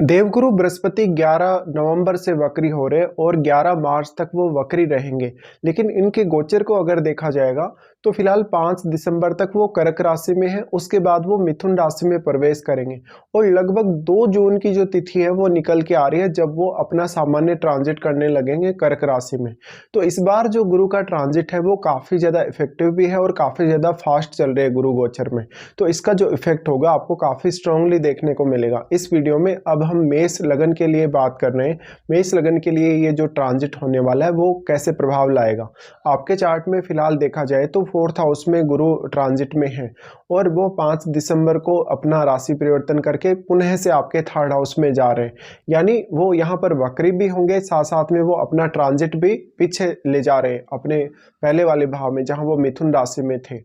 देवगुरु बृहस्पति 11 नवंबर से वक्री हो रहे और 11 मार्च तक वो वक्री रहेंगे। लेकिन इनके गोचर को अगर देखा जाएगा तो फिलहाल 5 दिसंबर तक वो कर्क राशि में है, उसके बाद वो मिथुन राशि में प्रवेश करेंगे और लगभग 2 जून की जो तिथि है वो निकल के आ रही है जब वो अपना सामान्य ट्रांजिट करने लगेंगे कर्क राशि में। तो इस बार जो गुरु का ट्रांजिट है वो काफ़ी ज़्यादा इफेक्टिव भी है और काफ़ी ज़्यादा फास्ट चल रहे हैं गुरु गोचर में। तो इसका जो इफेक्ट होगा आपको काफ़ी स्ट्रांगली देखने को मिलेगा। इस वीडियो में अब हम मेष लगन के लिए बात कर रहे हैं। मेष लगन के लिए ये जो ट्रांजिट होने वाला है वो कैसे प्रभाव लाएगा। आपके चार्ट में फिलहाल देखा जाए तो 4th हाउस में गुरु ट्रांजिट में है और वो 5 दिसंबर को अपना राशि परिवर्तन करके पुनः से आपके 3rd हाउस में जा रहे हैं, यानी वो यहाँ पर वक्री भी होंगे, साथ साथ में वो अपना ट्रांजिट भी पीछे ले जा रहे हैं अपने पहले वाले भाव में जहाँ वो मिथुन राशि में थे।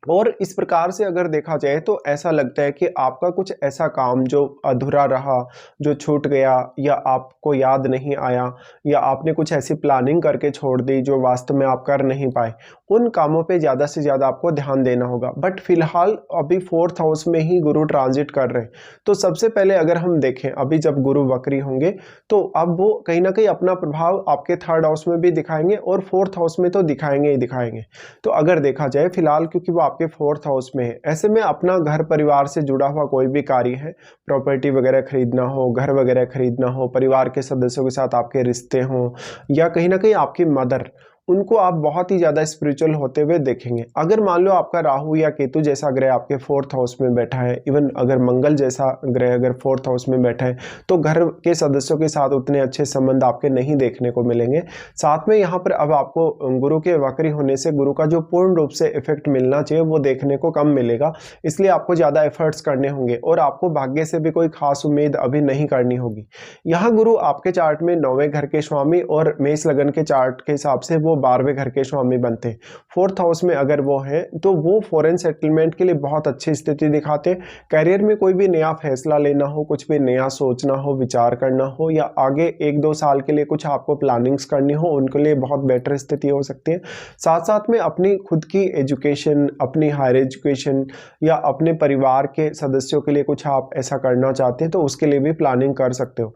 और इस प्रकार से अगर देखा जाए तो ऐसा लगता है कि आपका कुछ ऐसा काम जो अधूरा रहा, जो छूट गया या आपको याद नहीं आया या आपने कुछ ऐसी प्लानिंग करके छोड़ दी जो वास्तव में आप कर नहीं पाए, उन कामों पे ज़्यादा से ज़्यादा आपको ध्यान देना होगा। बट फिलहाल अभी 4th हाउस में ही गुरु ट्रांजिट कर रहे हैं। तो सबसे पहले अगर हम देखें अभी जब गुरु वक्री होंगे तो अब वो कहीं ना कहीं अपना प्रभाव आपके 3rd हाउस में भी दिखाएंगे और 4th हाउस में तो दिखाएंगे ही दिखाएंगे। तो अगर देखा जाए फिलहाल क्योंकि वो आपके 4th हाउस में है, ऐसे में अपना घर परिवार से जुड़ा हुआ कोई भी कार्य है, प्रॉपर्टी वगैरह खरीदना हो, घर वगैरह खरीदना हो, परिवार के सदस्यों के साथ आपके रिश्ते हों या कहीं ना कहीं आपकी मदर, उनको आप बहुत ही ज़्यादा स्पिरिचुअल होते हुए देखेंगे। अगर मान लो आपका राहु या केतु जैसा ग्रह आपके 4th हाउस में बैठा है, इवन अगर मंगल जैसा ग्रह अगर 4th हाउस में बैठा है तो घर के सदस्यों के साथ उतने अच्छे संबंध आपके नहीं देखने को मिलेंगे। साथ में यहाँ पर अब आपको गुरु के वक्री होने से गुरु का जो पूर्ण रूप से इफेक्ट मिलना चाहिए वो देखने को कम मिलेगा, इसलिए आपको ज़्यादा एफर्ट्स करने होंगे और आपको भाग्य से भी कोई खास उम्मीद अभी नहीं करनी होगी। यहाँ गुरु आपके चार्ट में 9वें घर के स्वामी और मेष लगन के चार्ट के हिसाब से वो 12वें घर के स्वामी बनते हैं। 4th हाउस में अगर वो है तो वो फॉरेन सेटलमेंट के लिए बहुत अच्छी स्थिति दिखाते हैं। करियर में कोई भी नया फैसला लेना हो, कुछ भी नया सोचना हो, विचार करना हो या आगे 1-2 साल के लिए कुछ आपको प्लानिंग्स करनी हो, उनके लिए बहुत बेटर स्थिति हो सकती है। साथ साथ में अपनी खुद की एजुकेशन, अपनी हायर एजुकेशन या अपने परिवार के सदस्यों के लिए कुछ आप ऐसा करना चाहते हैं तो उसके लिए भी प्लानिंग कर सकते हो।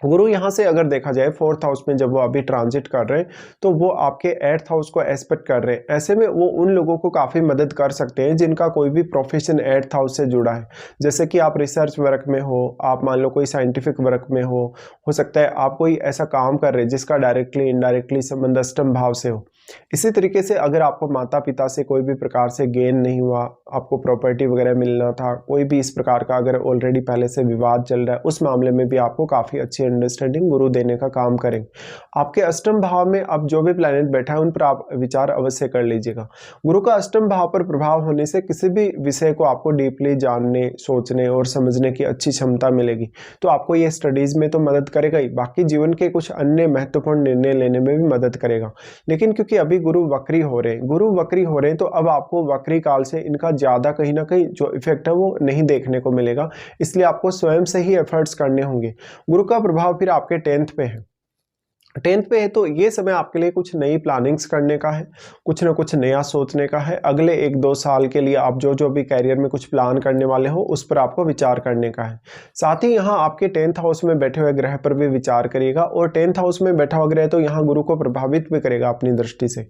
गुरु यहाँ से अगर देखा जाए 4th हाउस में जब वो अभी ट्रांजिट कर रहे हैं तो वो आपके 8th हाउस को एस्पेक्ट कर रहे हैं। ऐसे में वो उन लोगों को काफ़ी मदद कर सकते हैं जिनका कोई भी प्रोफेशन 8th हाउस से जुड़ा है। जैसे कि आप रिसर्च वर्क में हो, आप मान लो कोई साइंटिफिक वर्क में हो सकता है आप कोई ऐसा काम कर रहे हैं जिसका डायरेक्टली इनडायरेक्टली संबंध अष्टम भाव से हो। इसी तरीके से अगर आपको माता पिता से कोई भी प्रकार से गेन नहीं हुआ, आपको प्रॉपर्टी वगैरह मिलना था, कोई भी इस प्रकार का अगर ऑलरेडी पहले से विवाद चल रहा है, उस मामले में भी आपको काफ़ी अच्छी अंडरस्टैंडिंग गुरु देने का काम करेंगे। आपके अष्टम भाव में अब जो भी प्लैनेट बैठा है उन पर आप विचार अवश्य कर लीजिएगा। गुरु का अष्टम भाव पर प्रभाव होने से किसी भी विषय को आपको डीपली जानने, सोचने और समझने की अच्छी क्षमता मिलेगी। तो आपको ये स्टडीज़ में तो मदद करेगा ही, बाकी जीवन के कुछ अन्य महत्वपूर्ण निर्णय लेने में भी मदद करेगा। लेकिन क्योंकि अभी गुरु वक्री हो रहे हैं तो अब आपको वक्री काल से इनका ज़्यादा कहीं ना कहीं जो इफेक्ट है वो नहीं देखने को मिलेगा, इसलिए आपको स्वयं से ही एफर्ट्स करने होंगे। गुरु का प्रभाव फिर आपके 10th पे है। 10th पे है तो ये समय आपके लिए कुछ नई प्लानिंग्स करने का है, कुछ ना कुछ नया सोचने का है। अगले 1-2 साल के लिए आप जो भी कैरियर में कुछ प्लान करने वाले हो उस पर आपको विचार करने का है। साथ ही यहाँ आपके 10th हाउस में बैठे हुए ग्रह पर भी विचार करिएगा और 10th हाउस में बैठा हुआ ग्रह तो यहाँ गुरु को प्रभावित भी करेगा अपनी दृष्टि से।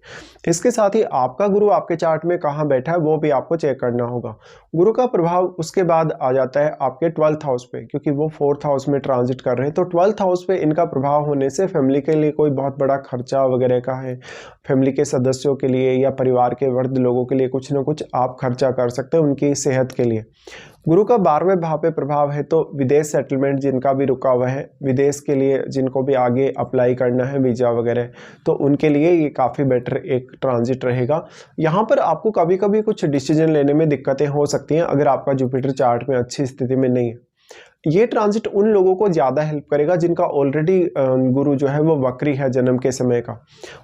इसके साथ ही आपका गुरु आपके चार्ट में कहाँ बैठा है वो भी आपको चेक करना होगा। गुरु का प्रभाव उसके बाद आ जाता है आपके 12th हाउस पे, क्योंकि वो 4th हाउस में ट्रांजिट कर रहे हैं। तो 12th हाउस पे इनका प्रभाव होने से फैमिली के लिए कोई बहुत बड़ा खर्चा वगैरह का है, फैमिली के सदस्यों के लिए या परिवार के वृद्ध लोगों के लिए कुछ ना कुछ आप खर्चा कर सकते हैं उनकी सेहत के लिए। गुरु का 12वें भाव पे प्रभाव है तो विदेश सेटलमेंट जिनका भी रुका हुआ है, विदेश के लिए जिनको भी आगे अप्लाई करना है वीज़ा वगैरह, तो उनके लिए ये काफ़ी बेटर एक ट्रांजिट रहेगा। यहाँ पर आपको कभी कभी कुछ डिसीजन लेने में दिक्कतें हो सकती हैं अगर आपका जुपिटर चार्ट में अच्छी स्थिति में नहीं है। ये ट्रांजिट उन लोगों को ज़्यादा हेल्प करेगा जिनका ऑलरेडी गुरु जो है वो वक्री है जन्म के समय का।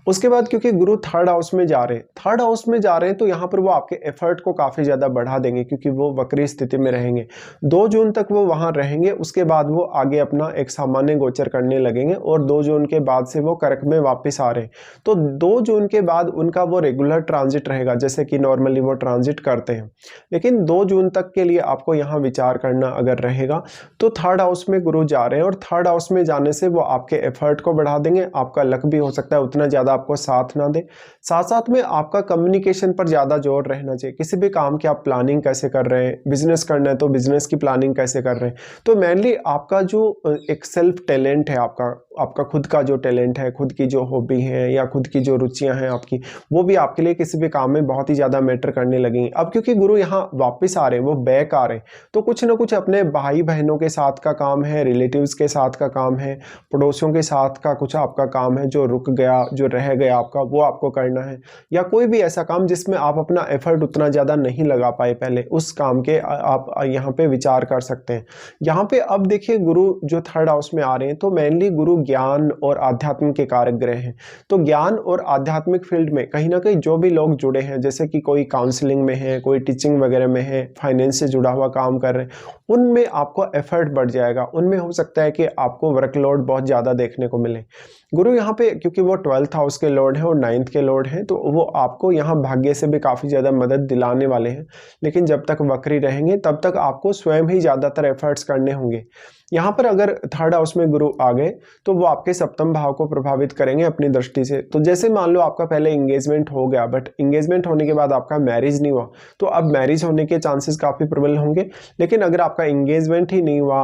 उसके बाद क्योंकि गुरु 3rd हाउस में जा रहे हैं, 3rd हाउस में जा रहे हैं तो यहाँ पर वो आपके एफर्ट को काफ़ी ज़्यादा बढ़ा देंगे क्योंकि वो वक्री स्थिति में रहेंगे। 2 जून तक वो वहाँ रहेंगे, उसके बाद वो आगे अपना एक सामान्य गोचर करने लगेंगे और 2 जून के बाद से वो कर्क में वापस आ रहे हैं। तो 2 जून के बाद उनका वो रेगुलर ट्रांजिट रहेगा जैसे कि नॉर्मली वो ट्रांजिट करते हैं। लेकिन 2 जून तक के लिए आपको यहाँ विचार करना अगर रहेगा तो थर्ड हाउस में गुरु जा रहे हैं और थर्ड हाउस में जाने से वो आपके एफर्ट को बढ़ा देंगे। आपका लक भी हो सकता है उतना ज़्यादा आपको साथ ना दे। साथ साथ में आपका कम्युनिकेशन पर ज़्यादा जोर रहना चाहिए। किसी भी काम की आप प्लानिंग कैसे कर रहे हैं, बिजनेस करना है तो बिजनेस की प्लानिंग कैसे कर रहे हैं। तो मेनली आपका जो एक सेल्फ टैलेंट है, आपका खुद का जो टैलेंट है, खुद की जो हॉबी है या खुद की जो रुचियां हैं आपकी, वो भी आपके लिए किसी भी काम में बहुत ही ज़्यादा मैटर करने लगेंगी। अब क्योंकि गुरु यहाँ वापस आ रहे हैं, वो बैक आ रहे हैं, तो कुछ ना कुछ अपने भाई बहनों के साथ का काम है, रिलेटिव्स के साथ का काम है, पड़ोसियों के साथ का कुछ आपका काम है जो रुक गया, जो रह गया आपका, वो आपको करना है। या कोई भी ऐसा काम जिसमें आप अपना एफर्ट उतना ज़्यादा नहीं लगा पाए पहले, उस काम के आप यहाँ पे विचार कर सकते हैं। यहाँ पे अब देखिए गुरु जो थर्ड हाउस में आ रहे हैं, तो मेनली गुरु ज्ञान और आध्यात्म के कारक ग्रह हैं। तो ज्ञान और आध्यात्मिक फील्ड में कहीं ना कहीं जो भी लोग जुड़े हैं, जैसे कि कोई काउंसलिंग में है, कोई टीचिंग वगैरह में है, फाइनेंस से जुड़ा हुआ काम कर रहे हैं, उनमें आपको एफर्ट बढ़ जाएगा। उनमें हो सकता है कि आपको वर्कलोड बहुत ज़्यादा देखने को मिले। गुरु यहाँ पे क्योंकि वो 12th हाउस के लॉर्ड हैं और 9th के लॉर्ड हैं, तो वो आपको यहाँ भाग्य से भी काफ़ी ज़्यादा मदद दिलाने वाले हैं। लेकिन जब तक वक्री रहेंगे तब तक आपको स्वयं ही ज़्यादातर एफर्ट्स करने होंगे। यहाँ पर अगर थर्ड हाउस में गुरु आ गए तो वो आपके सप्तम भाव को प्रभावित करेंगे अपनी दृष्टि से। तो जैसे मान लो आपका पहले इंगेजमेंट हो गया, बट इंगेजमेंट होने के बाद आपका मैरिज नहीं हुआ, तो अब मैरिज होने के चांसेस काफ़ी प्रबल होंगे। लेकिन अगर आपका इंगेजमेंट ही नहीं हुआ,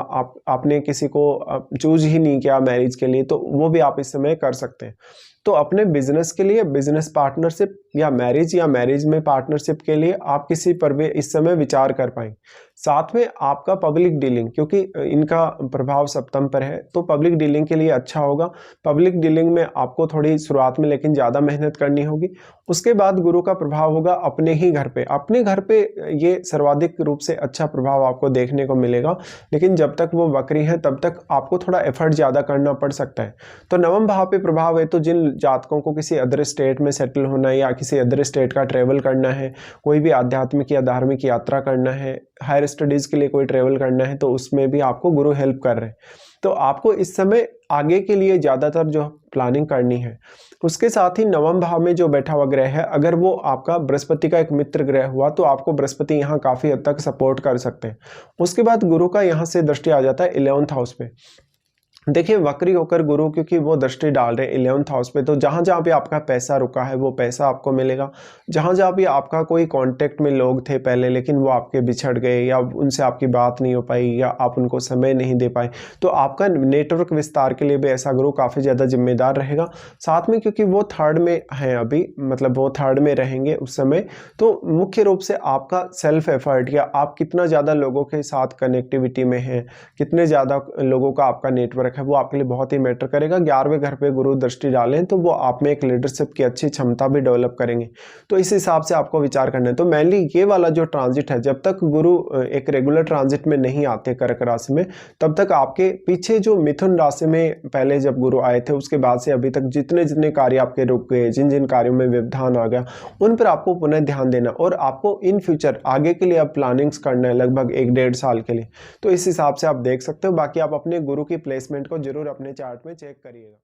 आपने किसी को चूज ही नहीं किया मैरिज के लिए, तो वो भी आप इस समय कर सकते हैं। तो अपने बिजनेस के लिए बिजनेस पार्टनरशिप या मैरिज में पार्टनरशिप के लिए आप किसी पर भी इस समय विचार कर पाएंगे। साथ में आपका पब्लिक डीलिंग, क्योंकि इनका प्रभाव सप्तम पर है, तो पब्लिक डीलिंग के लिए अच्छा होगा। पब्लिक डीलिंग में आपको थोड़ी शुरुआत में लेकिन ज़्यादा मेहनत करनी होगी। उसके बाद गुरु का प्रभाव होगा अपने ही घर पे। अपने घर पे ये सर्वाधिक रूप से अच्छा प्रभाव आपको देखने को मिलेगा। लेकिन जब तक वो वक्री है तब तक आपको थोड़ा एफर्ट ज़्यादा करना पड़ सकता है। तो नवम भाव पे प्रभाव है, तो जिन जातकों को किसी अदर स्टेट में सेटल होना है या किसी अदर स्टेट का ट्रेवल करना है, कोई भी आध्यात्मिक या धार्मिक यात्रा करना है, हायर स्टडीज़ के लिए कोई ट्रेवल करना है, तो उसमें भी आपको गुरु हेल्प कर रहे हैं। तो आपको इस समय आगे के लिए ज़्यादातर जो प्लानिंग करनी है। उसके साथ ही नवम भाव में जो बैठा हुआ ग्रह है, अगर वो आपका बृहस्पति का एक मित्र ग्रह हुआ, तो आपको बृहस्पति यहाँ काफ़ी हद तक सपोर्ट कर सकते हैं। उसके बाद गुरु का यहाँ से दृष्टि आ जाता है 11th हाउस पे। देखिए वक्री होकर गुरु क्योंकि वो दृष्टि डाल रहे हैं 11th हाउस पे, तो जहाँ जहाँ भी आपका पैसा रुका है वो पैसा आपको मिलेगा। जहाँ जहाँ भी आपका कोई कांटेक्ट में लोग थे पहले लेकिन वो आपके बिछड़ गए या उनसे आपकी बात नहीं हो पाई या आप उनको समय नहीं दे पाए, तो आपका नेटवर्क विस्तार के लिए भी ऐसा गुरु काफ़ी ज़्यादा जिम्मेदार रहेगा। साथ में क्योंकि वो थर्ड में है अभी, मतलब वो थर्ड में रहेंगे उस समय, तो मुख्य रूप से आपका सेल्फ एफर्ट या आप कितना ज़्यादा लोगों के साथ कनेक्टिविटी में हैं, कितने ज़्यादा लोगों का आपका नेटवर्क है, वो आपके लिए बहुत ही मैटर करेगा। 11वें घर पे गुरु दृष्टि डालें तो वो आप में एक लीडरशिप की अच्छी क्षमता भी डेवलप करेंगे। तो इस हिसाब से आपको विचार करना है। तो मेनली ये वाला जो ट्रांजिट है, जब तक गुरु एक रेगुलर ट्रांजिट में नहीं आते कर्क राशि में, तब तक आपके पीछे जो मिथुन राशि में पहले जब गुरु आए थे उसके बाद से अभी तक जितने जितने कार्य आपके रुक गए, जिन जिन कार्यों में व्यवधान आ गया, उन पर आपको पुनः ध्यान देना और आपको इन फ्यूचर आगे के लिए अब प्लानिंग्स करना है लगभग 1-1.5 साल के लिए। तो इस हिसाब से आप देख सकते हो। बाकी आप अपने गुरु की प्लेसमेंट को जरूर अपने चार्ट में चेक करिएगा।